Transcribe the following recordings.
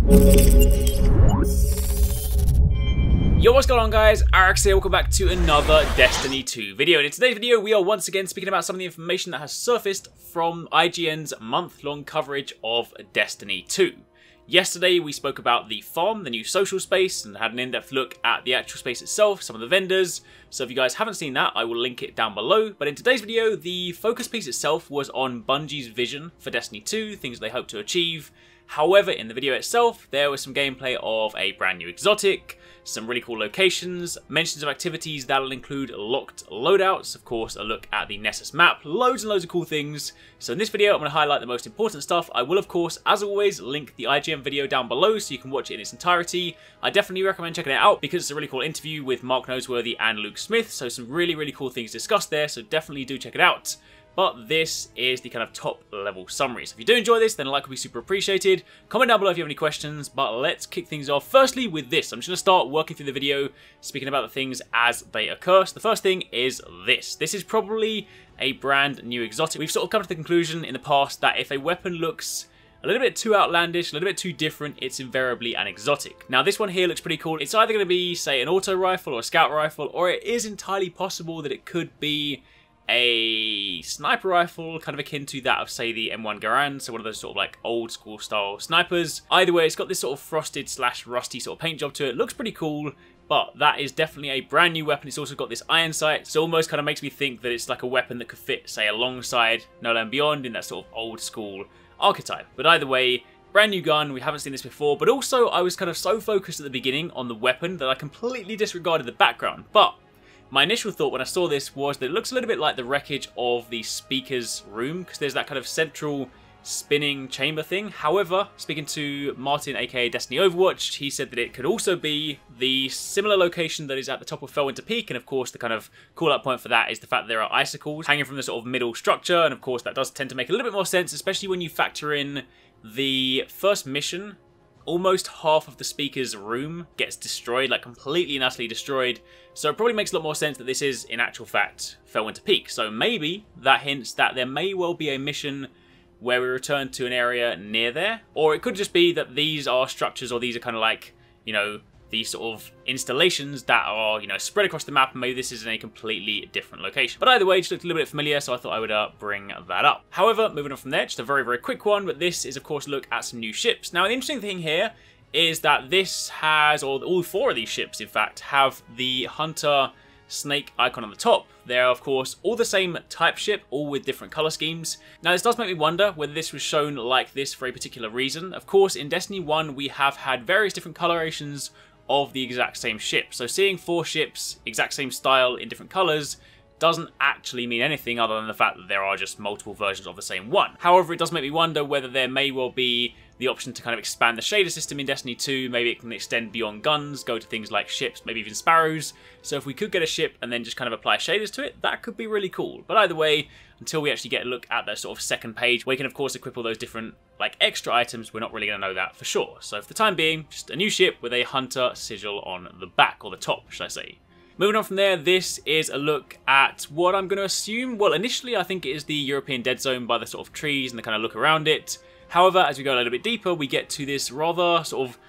Yo, what's going on guys, Arekkz here, welcome back to another Destiny 2 video. And in today's video we are once again speaking about some of the information that has surfaced from IGN's month-long coverage of Destiny 2. Yesterday we spoke about the farm, the new social space, and had an in-depth look at the actual space itself, some of the vendors. So if you guys haven't seen that, I will link it down below. But in today's video, the focus piece itself was on Bungie's vision for Destiny 2, things they hope to achieve. However, in the video itself, there was some gameplay of a brand new exotic, some really cool locations, mentions of activities that'll include locked loadouts, of course a look at the Nessus map, loads and loads of cool things. So in this video I'm going to highlight the most important stuff. I will of course, as always, link the IGN video down below so you can watch it in its entirety. I definitely recommend checking it out because it's a really cool interview with Mark Noseworthy and Luke Smith, so some really cool things discussed there, so definitely do check it out. But this is the kind of top level summary. So if you do enjoy this, then a like would be super appreciated. Comment down below if you have any questions, but let's kick things off. Firstly, with this, I'm just going to start working through the video, speaking about the things as they occur. So the first thing is this. This is probably a brand new exotic. We've sort of come to the conclusion in the past that if a weapon looks a little bit too outlandish, a little bit too different, it's invariably an exotic. Now this one here looks pretty cool. It's either going to be, say, an auto rifle or a scout rifle, or it is entirely possible that it could be a sniper rifle, kind of akin to that of, say, the M1 Garand, so one of those sort of like old school style snipers. Either way, it's got this sort of frosted slash rusty sort of paint job to it. Looks pretty cool, but that is definitely a brand new weapon. It's also got this iron sight, so it almost kind of makes me think that it's like a weapon that could fit, say, alongside No Land Beyond in that sort of old school archetype. But either way, brand new gun, we haven't seen this before, but also I was kind of so focused at the beginning on the weapon that I completely disregarded the background. But my initial thought when I saw this was that it looks a little bit like the wreckage of the speaker's room, because there's that kind of central spinning chamber thing. However, speaking to Martin, aka Destiny Overwatch, he said that it could also be the similar location that is at the top of Felwinter Peak, and of course the kind of call-out point for that is the fact that there are icicles hanging from the sort of middle structure, and of course that does tend to make a little bit more sense, especially when you factor in the first mission. Almost half of the speaker's room gets destroyed, like completely and utterly destroyed. So it probably makes a lot more sense that this is, in actual fact, Felwinter Peak. So maybe that hints that there may well be a mission where we return to an area near there. Or it could just be that these are structures, or these are kind of like, you know, these sort of installations that are, you know, spread across the map, and maybe this is in a completely different location. But either way, it just looked a little bit familiar, so I thought I would bring that up. However, moving on from there, just a very quick one, but this is, of course, a look at some new ships. Now, the interesting thing here is that this has, or all four of these ships, in fact, have the Hunter snake icon on the top. They're, of course, all the same type ship, all with different color schemes. Now, this does make me wonder whether this was shown like this for a particular reason. Of course, in Destiny 1, we have had various different colorations of the exact same ship. So seeing four ships, exact same style in different colors, doesn't actually mean anything other than the fact that there are just multiple versions of the same one. However, it does make me wonder whether there may well be the option to kind of expand the shader system in Destiny 2. Maybe it can extend beyond guns, go to things like ships, maybe even sparrows. So if we could get a ship and then just kind of apply shaders to it, that could be really cool. But either way, until we actually get a look at the sort of second page, where you can of course equip all those different like extra items, we're not really going to know that for sure. So for the time being, just a new ship with a Hunter sigil on the back, or the top, should I say. Moving on from there, this is a look at what I'm going to assume, well, initially I think it is the European Dead Zone by the sort of trees and the kind of look around it. However, as we go a little bit deeper, we get to this rather sort of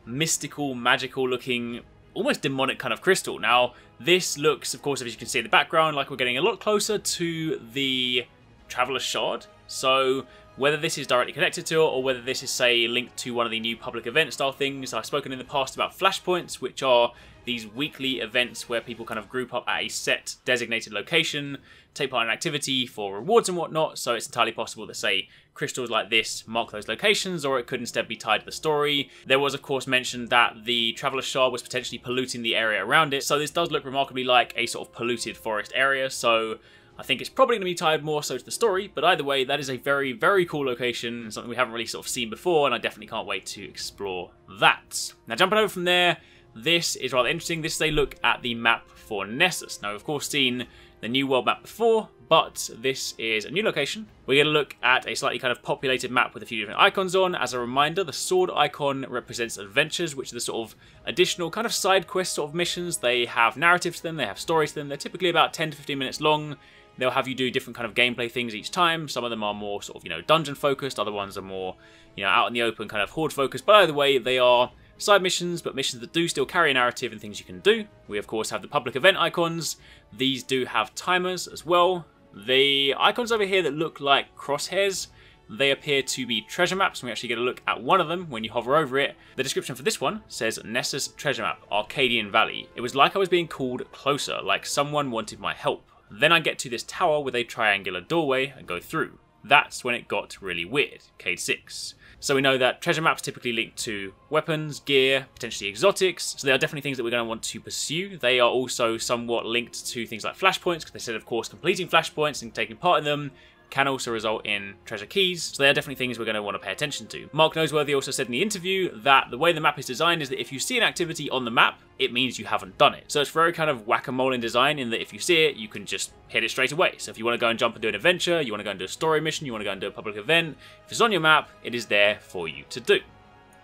mystical, magical looking, almost demonic kind of crystal. Now, this looks, of course, as you can see in the background, like we're getting a lot closer to the Traveler's Shard. So whether this is directly connected to it, or whether this is, say, linked to one of the new public event style things. I've spoken in the past about flashpoints, which are these weekly events where people kind of group up at a set designated location, take part in an activity for rewards and whatnot. So it's entirely possible that, say, crystals like this mark those locations, or it could instead be tied to the story. There was, of course, mentioned that the Traveler's Shard was potentially polluting the area around it. So this does look remarkably like a sort of polluted forest area. So I think it's probably going to be tied more so to the story, but either way, that is a very cool location, something we haven't really sort of seen before, and I definitely can't wait to explore that. Now, jumping over from there, this is rather interesting. This is a look at the map for Nessus. Now, we've of course seen the new world map before, but this is a new location. We're going to look at a slightly kind of populated map with a few different icons on. As a reminder, the sword icon represents adventures, which are the sort of additional kind of side quest sort of missions. They have narrative to them, they have stories to them. They're typically about 10 to 15 minutes long. they'll have you do different kind of gameplay things each time. Some of them are more sort of, dungeon focused. Other ones are more, out in the open kind of horde focused. But either way, they are side missions, but missions that do still carry a narrative and things you can do. We, of course, have the public event icons. These do have timers as well. The icons over here that look like crosshairs, they appear to be treasure maps, and we actually get a look at one of them when you hover over it. The description for this one says, Nessa's treasure map, Arcadian Valley. It was like I was being called closer, like someone wanted my help. Then I get to this tower with a triangular doorway and go through. That's when it got really weird, Cade 6. So we know that treasure maps typically link to weapons, gear, potentially exotics, so they are definitely things that we're going to want to pursue. They are also somewhat linked to things like flashpoints, because they said, of course, completing flashpoints and taking part in them can also result in treasure keys, so they are definitely things we're going to want to pay attention to. Mark Noseworthy also said in the interview that the way the map is designed is that if you see an activity on the map, it means you haven't done it. So it's very kind of whack-a-mole in design, in that if you see it, you can just hit it straight away. So if you want to go and jump and do an adventure, you want to go and do a story mission, you want to go and do a public event, if it's on your map, it is there for you to do.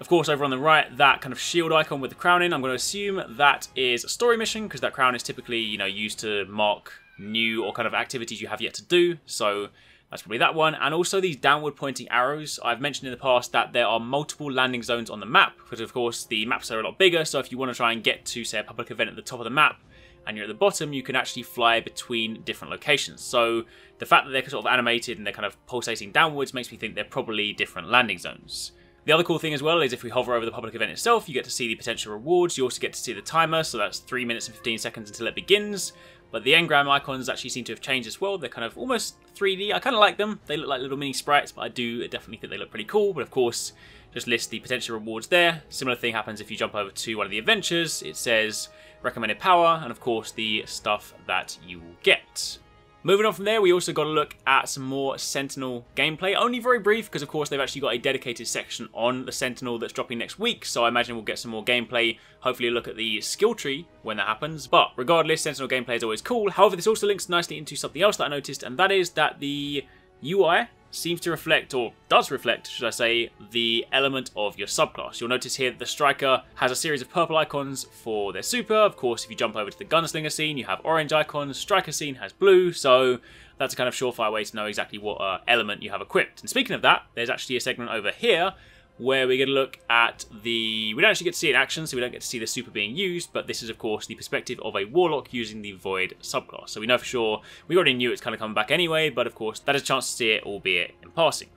Of course, over on the right, that kind of shield icon with the crown in, I'm going to assume that is a story mission, because that crown is typically, used to mark new or kind of activities you have yet to do. So that's probably that one. And also these downward pointing arrows. I've mentioned in the past that there are multiple landing zones on the map, because of course the maps are a lot bigger. So if you want to try and get to, say, a public event at the top of the map and you're at the bottom, you can actually fly between different locations. So the fact that they're sort of animated and they're kind of pulsating downwards makes me think they're probably different landing zones. The other cool thing as well is if we hover over the public event itself, you get to see the potential rewards. You also get to see the timer, so that's 3 minutes and 15 seconds until it begins. But the engram icons actually seem to have changed as well. They're kind of almost 3D. I kind of like them. They look like little mini sprites, but I do definitely think they look pretty cool. But of course, just list the potential rewards there. Similar thing happens if you jump over to one of the adventures. It says recommended power, and of course the stuff that you will get. Moving on from there, we also got a look at some more Sentinel gameplay. Only very brief, because of course they've actually got a dedicated section on the Sentinel that's dropping next week, so I imagine we'll get some more gameplay, hopefully a look at the skill tree when that happens. But regardless, Sentinel gameplay is always cool. However, this also links nicely into something else that I noticed, and that is that the UI seems to reflect, or does reflect, should I say, the element of your subclass. You'll notice here that the Striker has a series of purple icons for their super. Of course, if you jump over to the Gunslinger scene, you have orange icons. Striker scene has blue, so that's a kind of surefire way to know exactly what element you have equipped. And speaking of that, there's actually a segment over here where we get a look at we don't actually get to see it in action, so we don't get to see the super being used, but this is of course the perspective of a Warlock using the Void subclass. So we know for sure, we already knew it's kind of coming back anyway, but of course that is a chance to see it, albeit in passing.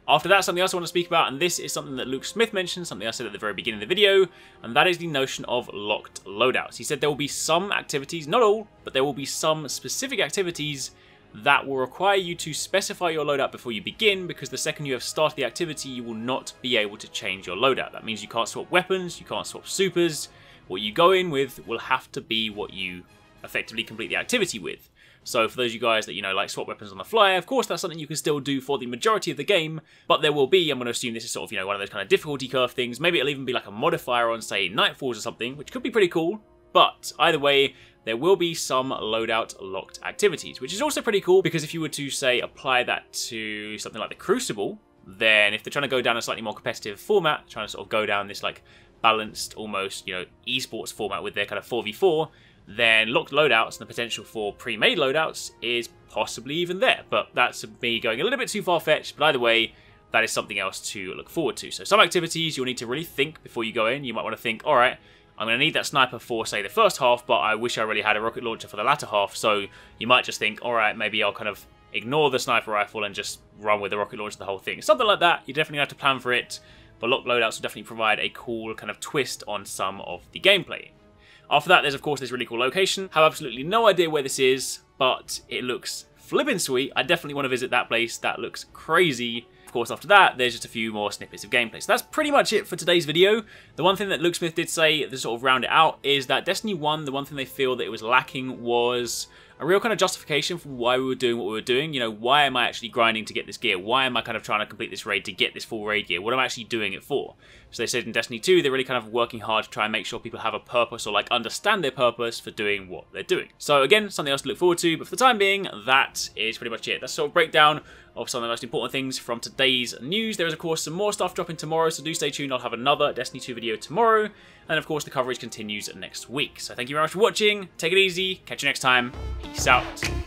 After that, something else I want to speak about, and this is something that Luke Smith mentioned, something I said at the very beginning of the video, and that is the notion of locked loadouts. He said there will be some activities, not all, but there will be some specific activities that will require you to specify your loadout before you begin, because the second you have started the activity, you will not be able to change your loadout. That means you can't swap weapons, you can't swap supers. What you go in with will have to be what you effectively complete the activity with. So for those of you guys that, like swap weapons on the fly, of course that's something you can still do for the majority of the game, but there will be, I'm going to assume this is sort of, one of those kind of difficulty curve things. Maybe it'll even be like a modifier on, say, Nightfalls or something, which could be pretty cool. But either way, there will be some loadout locked activities, which is also pretty cool, because if you were to, say, apply that to something like the Crucible, then if they're trying to go down a slightly more competitive format, trying to sort of go down this like balanced, almost, esports format with their kind of 4v4, then locked loadouts and the potential for pre-made loadouts is possibly even there. But that's me going a little bit too far-fetched, but either way, that is something else to look forward to. So some activities you'll need to really think before you go in. You might want to think, all right, I'm going to need that sniper for, say, the first half, but I wish I really had a rocket launcher for the latter half. So you might just think, all right, maybe I'll kind of ignore the sniper rifle and just run with the rocket launcher the whole thing. Something like that. You definitely have to plan for it, but locked loadouts will definitely provide a cool kind of twist on some of the gameplay. After that, there's of course this really cool location. I have absolutely no idea where this is, but it looks flippin' sweet. I definitely want to visit that place. That looks crazy. Of course, after that, there's just a few more snippets of gameplay. So that's pretty much it for today's video. The one thing that Luke Smith did say to sort of round it out is that Destiny 1, the one thing they feel that it was lacking was a real kind of justification for why we were doing what we were doing. Why am I actually grinding to get this gear? Why am I kind of trying to complete this raid to get this full raid gear? What am I actually doing it for? So they said in Destiny 2, they're really kind of working hard to try and make sure people have a purpose, or like understand their purpose for doing what they're doing. So again, something else to look forward to, but for the time being, that is pretty much it. That's sort of breakdown of some of the most important things from today's news. There is of course some more stuff dropping tomorrow, so do stay tuned. I'll have another Destiny 2 video tomorrow, and of course the coverage continues next week. So thank you very much for watching, take it easy, catch you next time, peace out.